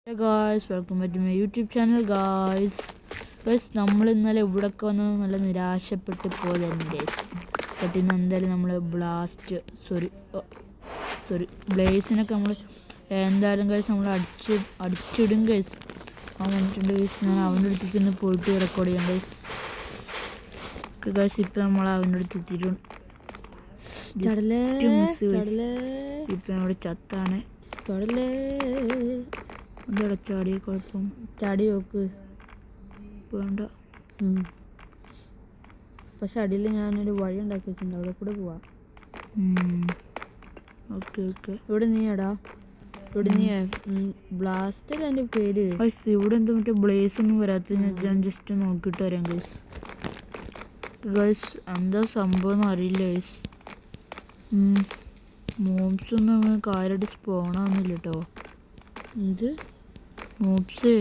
Hey guys, welcome back to my YouTube channel guys. നമ്മൾ ഇന്നലെ ഇവിടൊക്കെ വന്ന് നല്ല നിരാശപ്പെട്ട് പോയതാണ് ഗൈസ്. ബട്ട് ഇന്ന് എന്തായാലും നമ്മൾ ബ്ലേസിനൊക്കെ നമ്മൾ എന്തായാലും ഗൈസ് നമ്മൾ അടിച്ചിടും ഗൈസ്. അവൻ വന്നിട്ടുണ്ട് ഗൈസ്. ഞാൻ അവൻ്റെ അടുത്തേക്ക് ഒന്ന് പോയിട്ട് റെക്കോർഡ് ചെയ്യാം ഗൈസ്. ഗൈസ് ഇപ്പം നമ്മൾ അവൻ്റെ അടുത്ത് എത്തിയിട്ടുണ്ട്. ഇപ്പം അവിടെ ചത്താണ്. എന്താ ചാടിയ കുഴപ്പം? ചാടി നോക്ക് വേണ്ട. പക്ഷെ അടിയിൽ ഞാനൊരു വഴി ഉണ്ടാക്കി വെച്ചിട്ടുണ്ട്, അവിടെ കൂടെ പോവാം. Okay okay. ഇവിടെ നീയാടാ, ഇവിടെ നീ ബ്ലാസ്റ്റ് അല്ല എൻ്റെ പേര്. ഇവിടെ എന്താ മറ്റേ ബ്ലേസ് ഒന്നും വരാത്ത? ഞാൻ ജസ്റ്റ് നോക്കിയിട്ട് വരാം ഗൈസ്. ഗൈസ് എന്താ സംഭവം എന്ന് അറിയില്ല ഗൈസ്. മോബ്സ് ഒന്നും അങ്ങനെ കാര്യമായിട്ട് സ്പോണാവുന്നില്ല കേട്ടോ. എന്ത് മോബ്സ്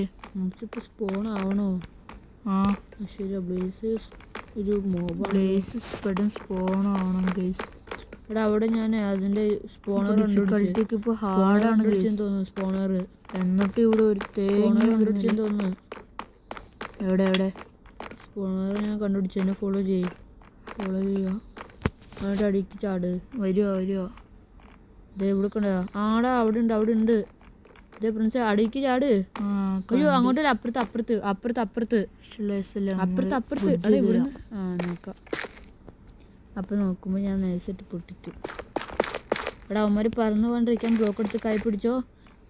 ഇപ്പോൾ സ്പോൺ ആവണോ? ആ ശരി. ബ്ലേസ് ഒരു ബ്ലേസ് പെട്ടെന്ന് സ്പോൺ ആവണം ഗൈസ്. എടാ അവിടെ ഞാൻ അതിൻ്റെ സ്പോണർ ഡിഫിക്കൽട്ടിക്ക് ഇപ്പോൾ ഹാർഡാണ് തോന്നുന്നു സ്പോണർ. എന്നിട്ട് ഇവിടെ ഒരു കണ്ടുപിടിച്ചെന്ന് തോന്നുന്നു. എവിടെ സ്പോണർ ഞാൻ കണ്ടുപിടിച്ചു. എന്നെ ഫോളോ ചെയ്യുക. എന്നിട്ട് അടിക്ക് ചാട്. വരുമോ ഇതേ ഇവിടെ കണ്ടോ? ആടാ അവിടെ ഉണ്ട്. ഇതേ പ്രിൻസ് അടിക്ക് ചാട്. അയ്യോ അങ്ങോട്ടല്ല, അപ്പുറത്ത് അടെ ഇവിടുന്ന് നോക്കാം. അപ്പം നോക്കുമ്പോൾ ഞാൻ നേരിട്ട് പൊട്ടിട്ടു. എടാ അവന്മാർ പറന്നു പോകാണ്ടിരിക്കാൻ ബ്ലോക്ക് എടുത്ത് കൈ പിടിച്ചോ.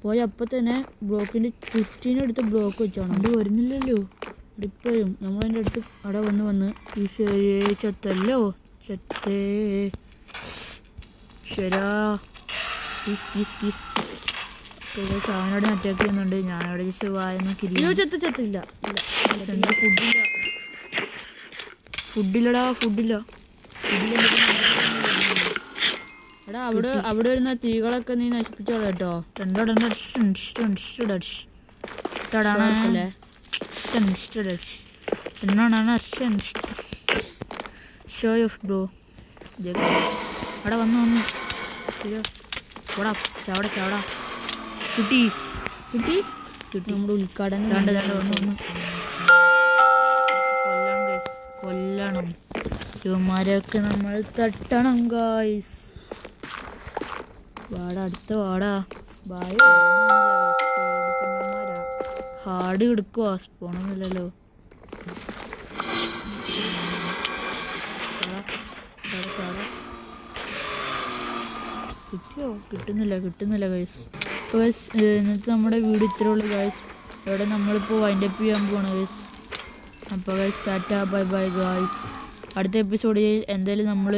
പോയി അപ്പം തന്നെ ബ്ലോക്കിൻ്റെ ചുറ്റിനെടുത്ത് ബ്ലോക്ക് വെച്ചോണം. അത് വരുന്നില്ലല്ലോ. ഇപ്പോഴും നമ്മളതിൻ്റെ അടുത്ത് അവിടെ വന്ന് ഈ ചത്തല്ലോ ശരാ അവനോട് അറ്റാക്ക് ചെയ്യുന്നുണ്ട്. ഞാനവിടെ ജസ്റ്റ് വായന ചത്തില്ല. ഫുഡില്ല. എടാ അവിടെ വരുന്ന തീകളൊക്കെ നീ നശിപ്പിച്ചോളൂ കേട്ടോ. Show of bro. അവിടെ വന്നു ചവടാ കുട്ടി നമ്മുടെ ഉദ്ഘാടനം കൊല്ലണം. ഇവന്മാരെയൊക്കെ നമ്മൾ തട്ടണം ഗായ്സ്. അടുത്ത വാടാ. ഹാർഡ് എടുക്കുവാ, സ്പോണൊന്നുമില്ലല്ലോ. കിട്ടുന്നില്ല ഗൈസ്. ഇന്നത്തെ നമ്മുടെ വീഡിയോ ഇത്രേ ഉള്ളൂ ഗൈസ്. ഇവിടെ നമ്മളിപ്പോൾ വൈൻഡപ്പ് ചെയ്യാൻ പോവാണ് ഗൈസ്. അപ്പോൾ ഗൈസ് ടാറ്റാ ബൈ ഗൈസ്. അടുത്ത എപ്പിസോഡിൽ എന്തായാലും നമ്മൾ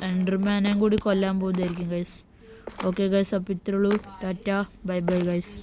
എൻഡർമാനെയും കൂടി കൊല്ലാൻ പോകുന്നതായിരിക്കും ഗൈസ്. ഓക്കെ ഗൈസ്, അപ്പോൾ ഇത്രേ ഉള്ളൂ. Tata bye guys.